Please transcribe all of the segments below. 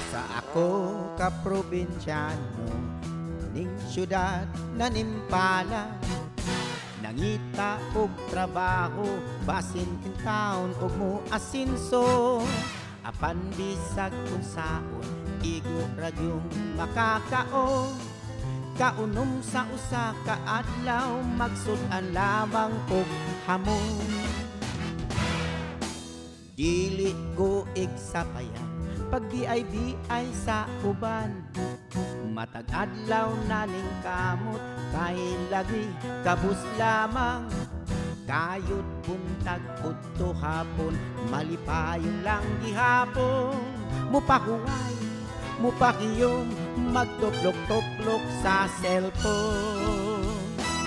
Sa ako ka probinsyano, ning syudad na nimpala, nangita og trabaho, basin in town og mo asinso. Apan bisag kung saon, igo radyong makakaon. Kaunom sa usa ka adlaw, magsudan lamang og hamon. Dili ko igsapayan, pag ay sa uban. Matag adlaw naning kamot, kay lagi kabus lamang. Kayod buntag udto hapon, malipayon lang gihapon. Mupahuway, mupakiyom, magtuplok-tuplok sa cellphone.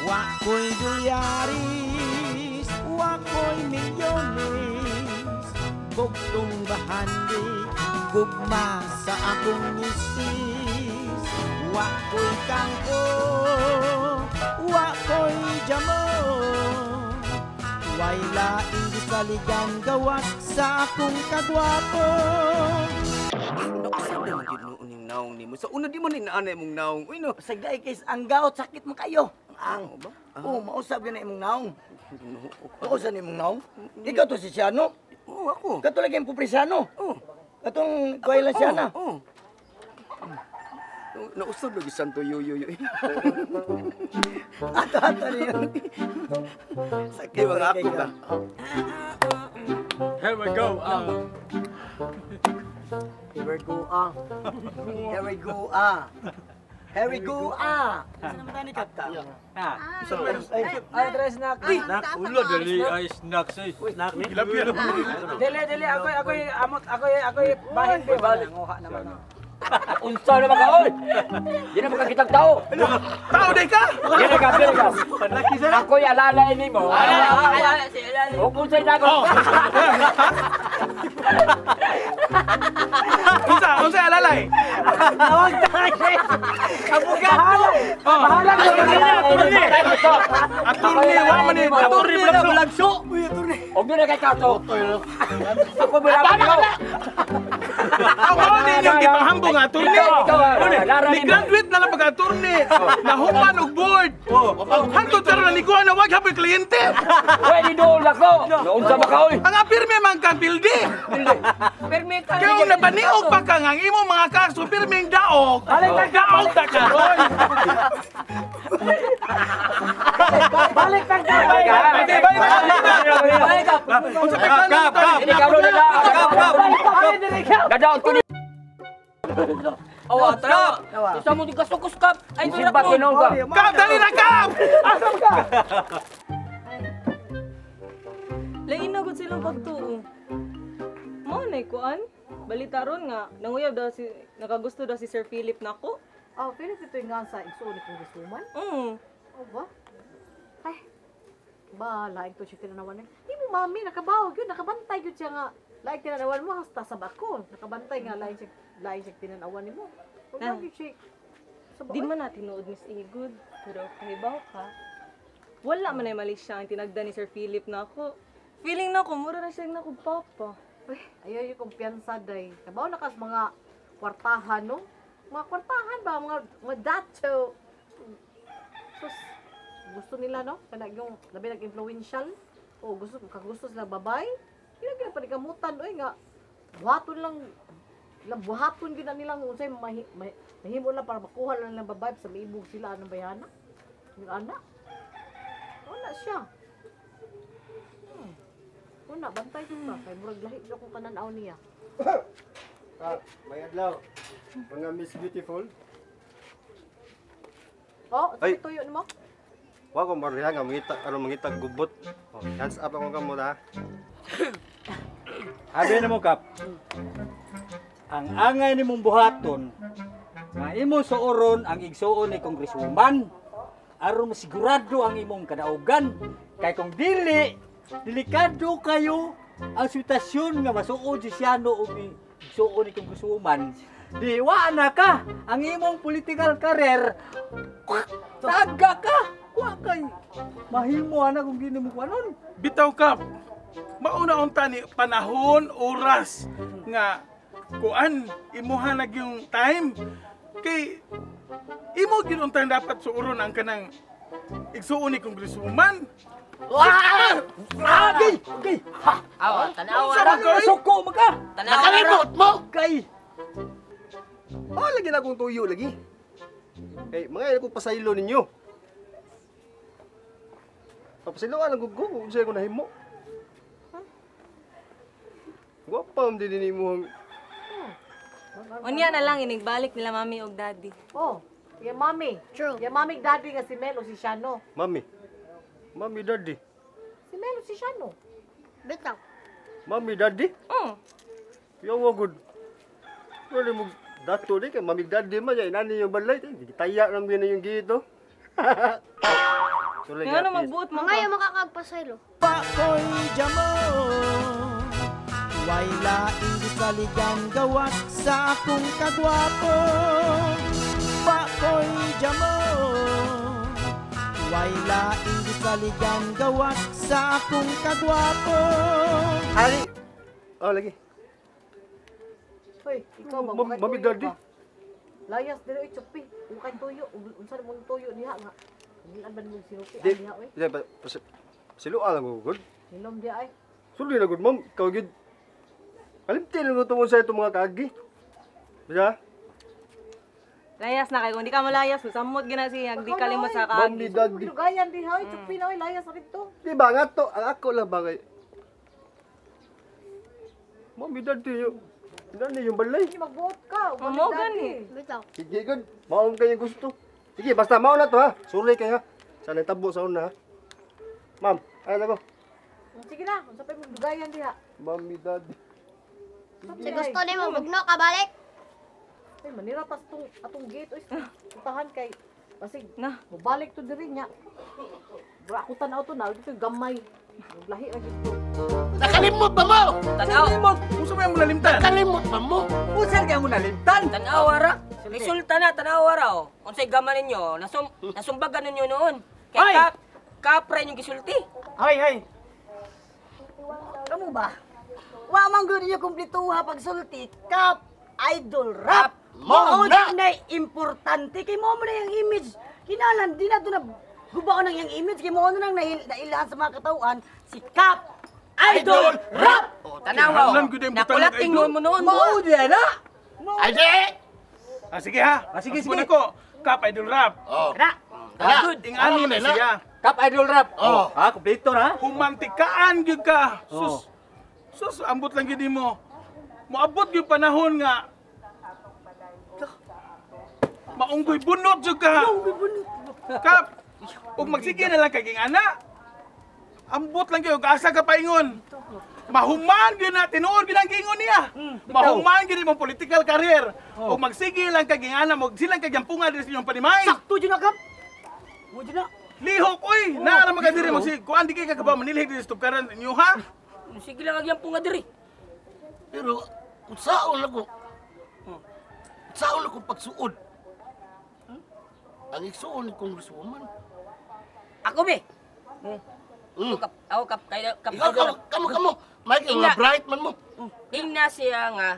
Wako'y dolyaris, wako'y milyones, bugtong bahandi, gugma sa akong misis. Wako'y kangko, wako'y jamon, way laing gisaligan gawas sa akong kagwapo. Naong ni mo. Sa una di mo ni naanay mong naong. Uy no. Sagday kay ang gaot sakit mo kayo. Ang ba? Oo, mausap yun na imong naong. Mausap ni imong naong. Ikaw to si Siano. Oo, ako. Kato lagi yung Pupresano. Oo. Katong kuhay lang siya na. Oo. Nausap lagi santo yo. Ata niyo. Sakit mga ako ba? Here we go. Here we go Here we go Here we go Ano naman ni Kapta? Ay, tres snack. Snack. Ulo dali ay snacks ay. Snack ni. Dili ako'y bahin be balik. Nguha naman. Unsa na magaol? Di na makakitag tao. Tao day ka! Dili ka. Ako'y alalay nimo. O kung sa'y dagot. Unsa alalay? Tawag tayo. Kabuga. Bahala ka na. Attorney, wa man ni attorney Bulagso. Og doon na kay Kato. Ako bulabog ikaw. Ako din yung gipanghambong attorney. Ni-graduate na lang pag-attorney. Nahuman og board. Hantod pero naniguan na wag hapon kliyente. Pwede doon ako. Naunsa ba ka oy? Ang apirme man ka pildi. Permi ka. Kaya nabaniog pa ka nga imo mga kaso pirmeng daog. Daog ta ka. Balik ka. Balik ka. Unsa pa Ini kau dah Gadaon ko ni. Awa, tara. Isa mo di kasukus kap. Ay, silba kinong ka. Kap, dali na kap! Asam ka? Lain na gud silang pagtuo. Mao nay kuan. Balita ron nga nanguyab daw si nakagusto daw si Sir Philip nako. Oh, Philip ito nga sa igsoon ni Congresswoman. Oh ba? Ay, ba, laing to siya tinanawan niya. Di mo mami, nakabawag yun, nakabantay yun siya nga. Laing tinanawan mo, hasta sa bako. Nakabantay nga, laing siya tinanawan ni mo. Kung lagi siya, sa Di man natin tinuod Miss Igod, pero kahibaw ka. Wala man ay mali siya ang tinagda ni Sir Philip nako. Feeling nako mura na siya nako papa. Uy, ayaw yung kumpiyansa, day. Kabaw na kas mga kwartahan, no? Mga kwartahan ba, mga dacho. Sus, gusto nila, no? Kaya yung labi nag-influential. O gusto sila babay. Hindi na panikamutan, oy nga. Buhaton lang, buhaton gina nilang unsay mahimo lang para makuha lang ng babay sa maibog sila anong bayana. Yung anak. Wala siya. Wala, bantay ko ka. Kay murag lahi siya kung kananaw niya. May adlaw. Mga Miss Beautiful. Oh, Ay. sa tuyo mo? Wa ko mariha nga mangita gubot. Oh, hands up ako kamo na. Abi na mo kap. Ang angay ni mong buhaton nga imo suoron ang igsuon ni Congresswoman aron masigurado ang imong kadaugan kay kung delikado kayo ang sitwasyon nga masuod si Siano o ni igsuon ni Congresswoman Di wa na ka ang imong political career. Taga ka. Wa kay mahimo ana kung gini mo kanon. Bitaw Kap. Mauna unta ni panahon, oras nga kuan imuha na yung time kay imo gid unta dapat suuron ang kanang igsuon ni Congresswoman. Okay. Awa, tanawa Sarang ra. suko mo ka. Tanawa ra. Kay Lagi na akong tuyo lagi. Eh, mga ko pasaylo ninyo. Papasaylo ka lang gugo kung sa'yo ko nahimo. Gwapa ang din mo. Unya na lang inigbalik nila mami og daddy. Oh, yung mami. True. Yung mami daddy nga si Melo si Shano. Mami. Mami, daddy. Si Melo si Shano. Bitaw. Mami, daddy. Mm. Yawa good. Wala mo dato di kay mami, daddy man yan. Nani yung balay. Taya lang din yung gito. Nga na magbuot mo Mga ka. yung makakagpasaylo. Pakoy jamo Way laing gisaligan gawas sa akong kagwapo Pakoy jamo Way laing gisaligan gawas sa akong kagwapo Ali. Oh, lagi. Hoy, ikaw ba? Mami, Wakay tuyo daddy. ka. Layas dili oy chupi. Ukay tuyo, unsa mo tuyo diha nga. Gilan ba mo sinupi Di. diha oy? Silo alam ko good. Hilom diha ay. Suli na good, ma'am. Ikaw good. Kalimtin lang tungkol sa itong mga kagi. Diba? Layas na kay kung di ka malayas, samot gina siya, di kalimot sa Mami, kaagi. daddy. Dugayan diha oy, chupi na oy, layas ra dito. Di ba nga to? Ang ako lang bagay. Mami, daddy. Nani yung balay. Hindi magbuot ka. Mo gani. Bitaw. Sige, good. Maong kayong gusto. Sige, basta maon na to ha. Suri kayo ha. Sana tabo sa una ha. Ma'am, ano ko? Sige na, unsa pa mo dugayan diha. Mami, daddy. Si gusto ni mo, bugno ka balik. Ay, manira tas atong gate oy. Utahan kay basig Na. mobalik to diri nya. Bra ako tanaw to na dito gamay. Lahi ra gid to. Nakalimot ba mo? Tanawa. Kung mo yung nalimtan? Nakalimot ba mo? Usan kay mo nalimtan. Tanawa ra. Resulta na, tanawa ra. Unsay gaman ninyo, nasumbagan ninyo noon. Ay! Kaya kapre yung gisulti. Hay. Kamu ba? Wa man gud niyo kumplituha pagsulti kap idol rap. Mo na! na importante kay mo na yung image. Kinalan di na to na gubaon ng yung image kay mo nang nailahan sa mga katauhan si Kap Idol Rap. O, tanawa. Kinahanglan ko din butang Nakulating ng idol. mo noon. Mao di na. Sige ha. Sige. Muna ko. Kap Idol Rap. Ra. Good. Ingani na siya. Kap Idol Rap. Ha, kompleto na. Humantikaan gyud ka. Sus, ambot lang gyud mo. Moabot gyud panahon nga maunggoy bunot jud ka. Kap, ug magsige na lang kay ana. Ambot lang gyud asa ka paingon. Mahuman gyud na tinuod gyud ang gingon niya. Mahuman gyud imong political career. Ug magsige lang kay ana mo silang kay jampunga diri sa inyong panimay. Sakto jud na Kap. Mo jud na. Lihok oy, naara magadiri mo si kuan di kay kagabaw manilhig diri sa tukaran inyo ha. Sige lang agyang punga diri. Pero, saan ako? Saan ako pagsuod? Ang igsuon ni Congresswoman. Ako be. Mm. Ako kap Ikaw, kamu. Michael, nga bright man mo. Ingna siya nga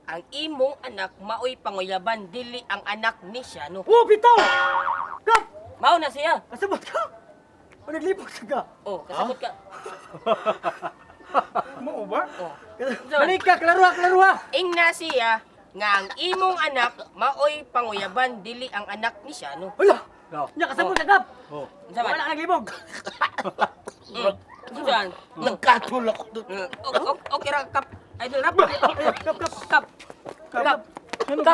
ang imong anak maoy panguyaban dili ang anak ni siya no. Oh, bitaw. Kap, Mao na siya. kasabot ka. O naglibog ka. Oh, kasabot ka. Mo ba? Oh. Balik ka, klaruha. Ingna siya nga ang imong anak maoy panguyaban dili ang anak ni siya no. Hala. Nya kasabot ka Kap. Unsa man? Wala ka naglibog. Saan? Nagkatol ako doon. Okay ra kap. Idol rap. Kap. Kap,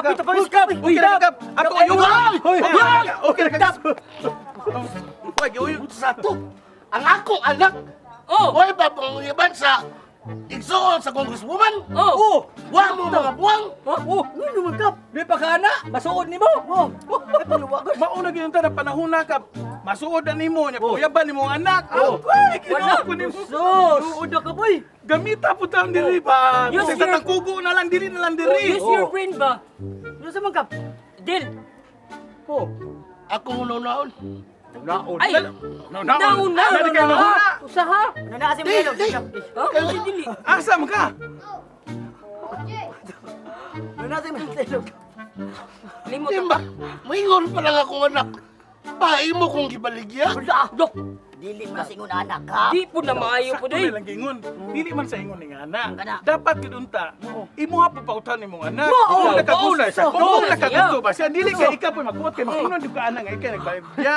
ito pa Kap. Okay na kap. Ako yung Hoy. Okay na kap. Wag yo. Sa to, ang akong anak, Oh. Hoy ba pangyayban sa igsuon sa Congresswoman? Oh. Wa mo mga buwang. Ano naman Kap? Di pa ka na, masuod nimo. Mauna gyud ta na panahon na kap. Masuod na nimo nya kuyaban nimo ang anak. Ay, kinuha ko nimo. Suod ka boy. Gamita po taon diri ba? Use Sa tatang kugo na lang diri Use your brain ba? Ano sa mga kap? Dil. Oh, Ako naon. naon. Ay, Nauna. nauna. Nadi kayo nauna. Usaha. Ano na kasi mga Di. Ha? Si Dili. Asa man ka? Ano na kasi mga Limot Di ka. ba? Maingon pa lang ako anak. Pahay mo kong gibaligya. Dok. Dili masingon anak ha. Di po na maayo po Sakto day. na lang gingon. Dili man sa ingon ning ana. Kana. Dapat gidunta. Imo ha papautan imong anak. Oo, Kung nakagusto oo, siya. oo, Kung siya. nakagusto ba siya, dili kay ikaw pa magbuot kay makunon di ka ana nga ikaw nagbayad siya.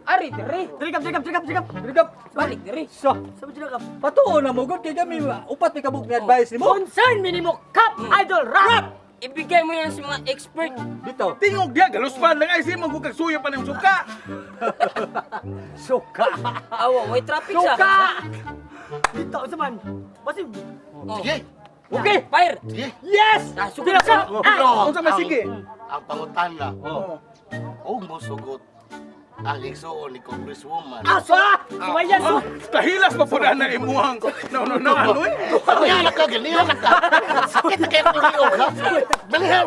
Ari, diri. Brigap. Balik, diri. So, Sa mga kap. patuo na mo gud kay kami upat may kabuk ni advice nimo. Concern minimo Kap Idol Rap. Ibigay mo yan sa mga expert. Bitaw. Tingog dia galus pa lang ay simo kag suyo pa ng suka. Suka. Awa, may traffic sa. Suka. Dito sa man. Basi Sige. Okay, fire. Sige. Yes! Ah, sugat sa. Pero, Unsa man sige? Ang pangutana. Oh. Huwag mo sugot ang igsuon ni Congresswoman. asa. Suwayan so. Kahilas pa pud ana imuhang. No ano eh. Ganyan ka, ganyan ka. Sakit na kayo ng iyo, ha? Balihal,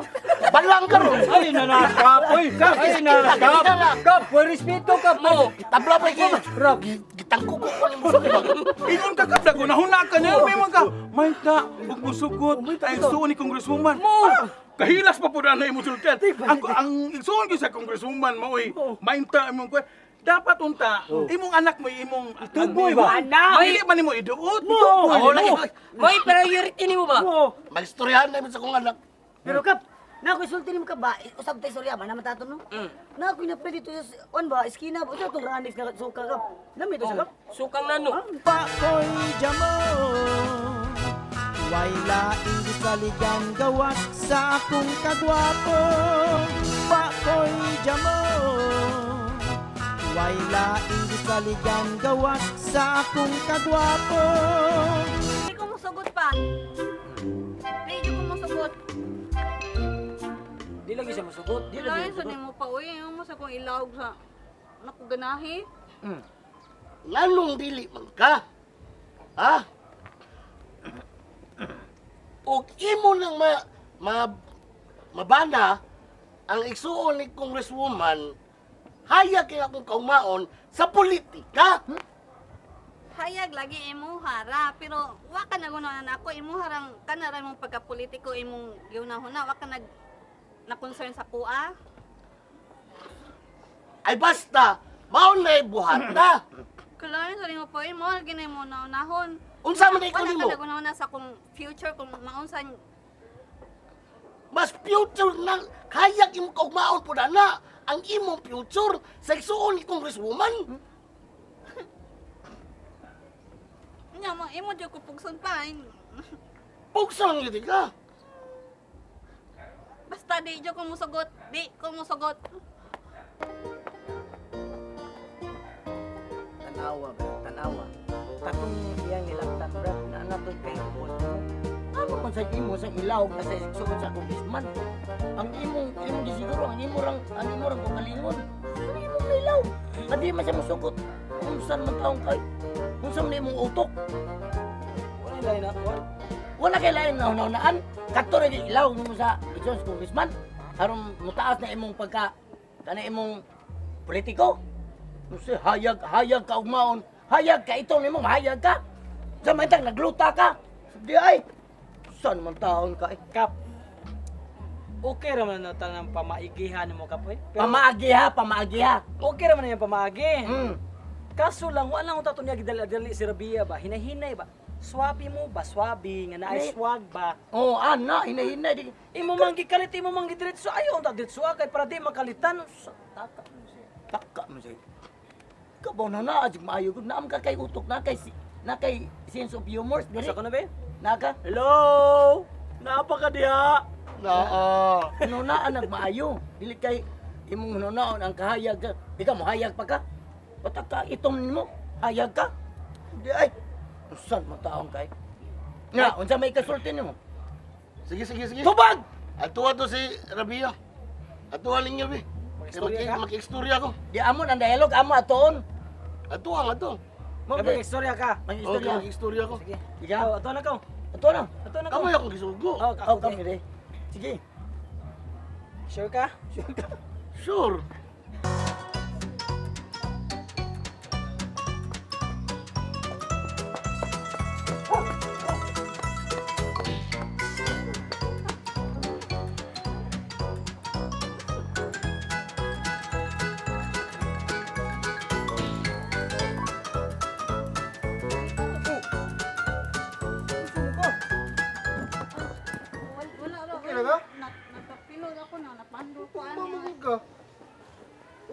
balang ka ron. Ay nanakap. Oy, kap. Ay nanakap. Kap, may respeto kap mo. Tabla pa kayo. Rob. Gitangko ko ko ni mo sa Ingon ka kapda ko nahuna ka niya may mga may ta ug musugot tay suon ni congresswoman. Kahilas pa pud ana imong sultan. Ang igsuon ko sa congresswoman mo oy mainta imong ko. Dapat unta imong anak mo imong Tuboy ba? Anak. Dili man nimo iduot. May priority ni mo ba? Magistoryahan namin sa kong anak. Pero Kap, na ako isulti nimo ka ba? Usab tay storya ba na mataton no? Na ako na pwede to sa on ba eskina ba sa tong ranis na suka Kap. Lami to sa Kap. Sukang nano. Pakoy jamo Wala hindi saligan gawas sa akong kagwapo Pakoy jamo Wala hindi saligan gawas sa akong kagwapo Hindi ko musugot pa. Hindi ko musugot. Di lagi siya masugot. Ilahin sa nimo pa. Uy, yung mo sa kong ilawag sa nakuganahi. Lalong dili man ka. Ha? O imo nang mabana ang igsuon ni Congresswoman hayag kay akong kaumaon sa politika. Hayag lagi imo hara, pero wa ka nagunahan ako imo harang kanara imong pagka-politiko imong giunahuna, wa ka na concern sa kuha. Ay basta, maon na buhat na. Kalahin sa nimo pa imo ginay mo na unahon. Unsa man ikaw Wala nimo? ka nagunahon sa kung future kung maunsan. Mas future na hayag imo kaumaon pud na ang imong future sa igsuon ni Congresswoman. Nya mo imo jud ko pugson pa. Pugson gyud ka. Basta di jud ko musugot, di ko musugot. Tanawa. Katong iyang nilagtan brad na natoy kay mo. Ano man sa imo sa ilaw na sa suot sa congressman. Ang imong gisiguro ang imo rang kagalingon. Ang imong ilaw. Adi man siya musugot. Unsan man taong kay? Unsan man imong utok? Wala lain na ako. Wala kay lain na hunahunaan. Kato ra gyud ilaw mo sa eleksyon sa congressman. Aron mutaas na imong pagka kana imong politiko. Kasi hayag ka ugmaon. Hayag ka ito nimo, hayag ka. Samantang nagluta ka. Di ay. Saan man taon ka? Kap, okay raman na tanang pamaigihan mo kapoy. Pamaagiha. Okay raman na yung pamaagi. Hmm. Kaso lang, wala akong tato niya gidali si Rabia ba? Hinahinay ba? Swabi mo ba? Swabi, nga naay swag ba? Oh, ana, hinahinay di. Imo man gikalit, imo man gidiretso. Ayaw, ta diretso kay para di makalitan. Taka mo siya. Taka mo siya. Kabaw na ajig maayo gud naam ka kay utok na kay sense of humor. Basta ko na ba? Naka. Hello! Napaka diha! Naa. Ano na anak maayo. Dili kay imong nunaon ang kahayag ka. Di ka mo hayag pa ka. Patak ka itong nimo. Hayag ka. Di ay. Saan mo taong kay? Nga, unsa may kasulti nimo? Sige. Tubag! Atuwa to si Rabia. Atuwa ninyo bi. Mag-istorya ko. Di amon ang dialog amo aton. Atuwa nga to. Mo May istorya ka. May Okay, istorya. mag-istorya ko. Sige. Ikaw, Ato na ko. ato na. Ato na ko. Kamoy akong gisugo. Oh, Oh, kami rin. Sige. Sure ka? Sure. Wala raw. Okay na ka? Nakapilo ako na, napando ko Mamamag ka.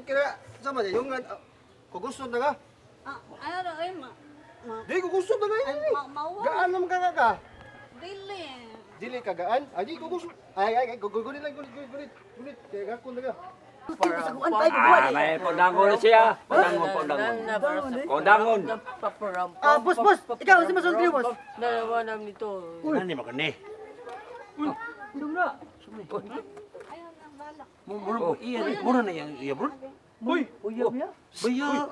Okay na. Sama niya, yung kugusod na ka. Ano raw, Di, kugusod na ka. mauwa. Gaan naman ka. Dili. Dili ka gaan. Ay, kugusod. Ay, gunit lang, gunit. Kaya gakon na ka. May pondangon siya. Pondangon. Pondangon. Boss, ikaw si masunod niyo, boss. Nalawanam nito. Nani makani? Mura na yan, iya bro. Uy,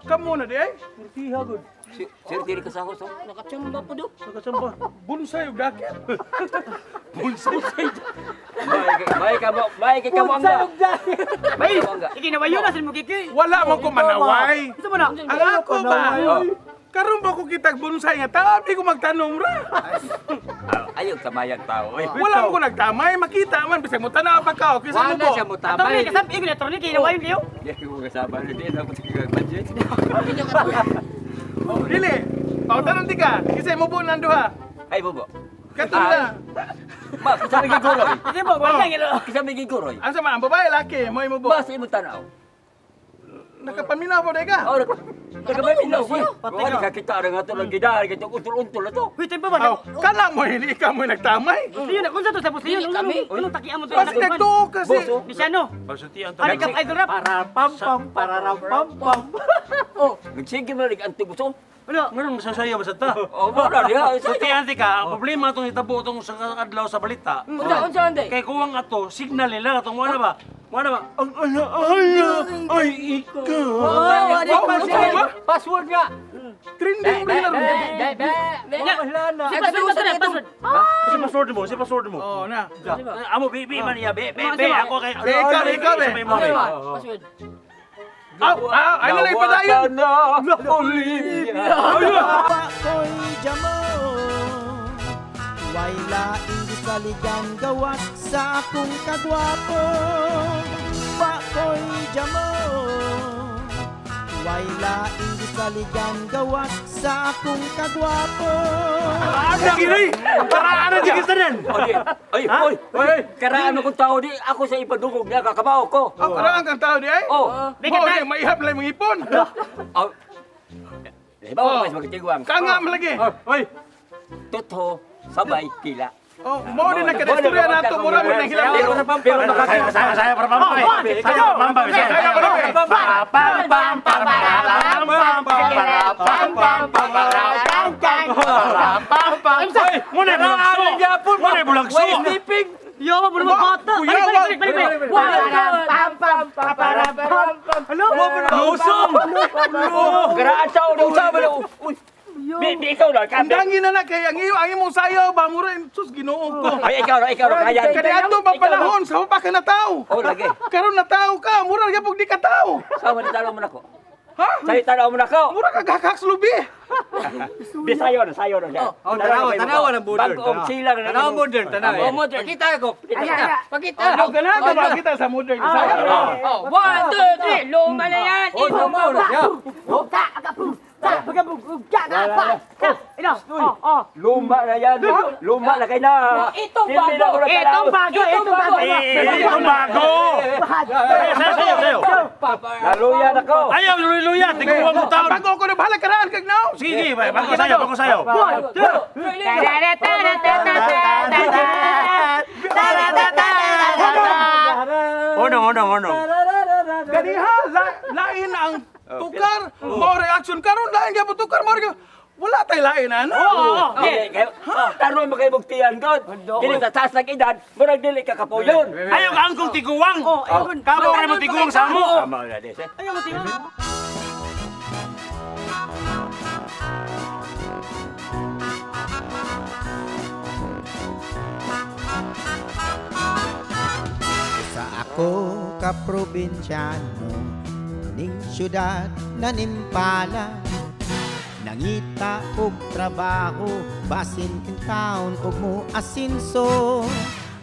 kamo na di ay? Sir, diri ka sa host. Nakachamba po do. Nakasamba. Bonsai ug dakit. May ka mo anga. May anga. Ikinawayo na sa mo kiki. Wala mo ko manaway. Ito mo na. Ang ako ba? Karon ba ko kitag bonsai nga tabi ko magtanom ra. Ayaw sa bayan tao. Wala mo ko nagtamay, makita man bisag mo tanaw pa ka, kisa mo Wala ko. siya mo Ito mo tabay. kasam ikinawayo kayo. Kayo. Di ko kasama hindi na ko tigag budget. Dili. Pautanong di ka, kisa mo po nanduha. Ay bobo. Kato na. Ma, kisa may giguroy. Sige mo, wala gino. Kisa may giguroy. Ano sa man, babae, laki, mo mo. Ba sa imo tanaw. Nakapaminaw po ka. Oh, nagabay minaw ko. Wala ka kita ra nga to lang gidar, kita utol-utol na to. Wait, tempo ba? Kana mo hindi ka mo nagtamay. Siyo na, kung sa to sa pusiyo, unong takian mo to. Basta nagtuo kasi. Bisyano. Ano ka idol rap? Para-pam-pam. Oh, nagsige mo rig antig gusto. Ano? Nganong masasayo masata? Oh, wala diha. Anti ka, ang problema itong hitabo itong sa adlaw sa balita. Unsa ande? Kay kuwang ato, signal nila itong wala ba? Ang ay ikaw. Password nga. Trending mo na rin. Si password mo, si password mo. Oh, na. Amo bibi man niya, be ako kay. Ikaw, be. Password. Ano lang ipadayon? Olivia. Pako'y jamo Way laing gisaligan gawas sa akong kagwapo Pako'y jamo Way laing gisaligan gawas sa akong kagwapo Ada gini. Para di kita dan. Oy. Karaan ko tao di ako sa ipadugog niya kakabaw ko. Karaan kang tao di ay? Oh. Mo maihap lang mong ipon. Bawa mas magtigwang. Kanga malagi. Oy. Totoo sabay kila. Oh, mo din nakadistorya nato mura mo nang hilang. Pero makakita Saya para pamay. Saya pamay. Muna bulagso. Muna bulagso. Yo, mo mo bata. Balik. Hello. Lusong. Garaan tao daw sabi daw. Di ikaw na. Andangin na kay ang imong sayo ba mura sus Ginoo ko. Ay ikaw kaya. Kadi adto pa panahon sa pa ka na tao. Oh lagi. Karon na tao ka, mura gyapon di ka tao. Sama ni tanaw mo nako. Ha? Say tanaw mo nako. Mura ka gakaks lubi. Bisayo na siya. Oh, tanaw ng modern. Bagong sila na. Tanaw modern, tanaw. Oh, modern. Kita ko. Pakita. Ano ka na kita sa modern sayo. Oh, 1 2 3. Luma na yan. Ito mo. Luma na yan. Luma na kayo na. Itong bago. Itong bago. Sayo. Naluyan ako. Ayaw, luya. Tiguan mo taon. Bago ko na bahala karaan kag now. Sige, bago sayo. Honong. Ganiha, lain ang tukar, mo reaction karon lain gyapon tukar mo. Wala tay lain ano. Karon mo kayo buktihan god. Dili sa taas ng edad, murag dili ka kapuyon. Ayaw ka angkong tiguang. Kamo ka mo tiguang sa mo. Tama nga des. Ayaw mo tingnan. Sa ako ako ka probinsyano ning syudad na nimpala. Nangita og trabaho basin in town og mo asinso.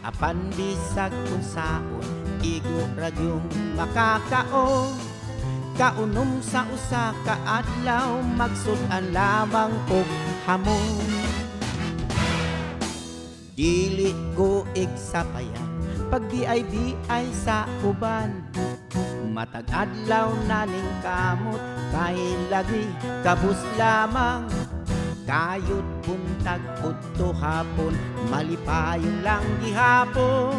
Apan bisag kung saon igo radyong makakaon. Kaunom sa usa ka adlaw magsudan lamang og hamon. Dili ko igsapayan pag BIBI sa uban. Matag adlaw na ning kamot kay lagi kabus lamang. Kayod buntag udto hapon malipayong lang gihapon.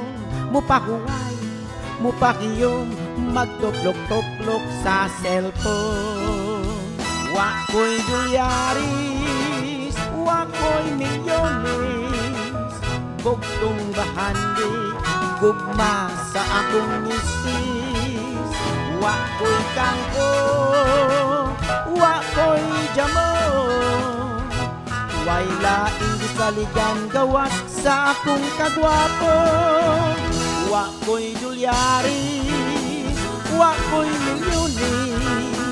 Mupahuway, mupakiyom magtuplok-tuplok sa cellphone. Wako'y dolyaris, wako'y milyones. Gugtong bahandi, gugma sa akong misis. Wako'y kangko, wako'y jamo. Way laing gisaligan gawas sa akong kagwapo. Wako'y dolyaris, wako'y milyones.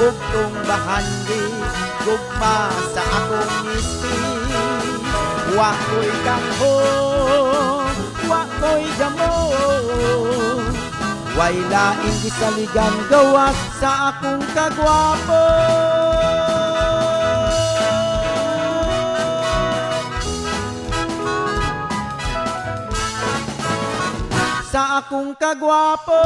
Gugtong bahandi, gugma sa akong misis. Wako'y kangho, wako'y damo. Way laing gisaligan gawas sa akong kagwapo. Sa akong kagwapo.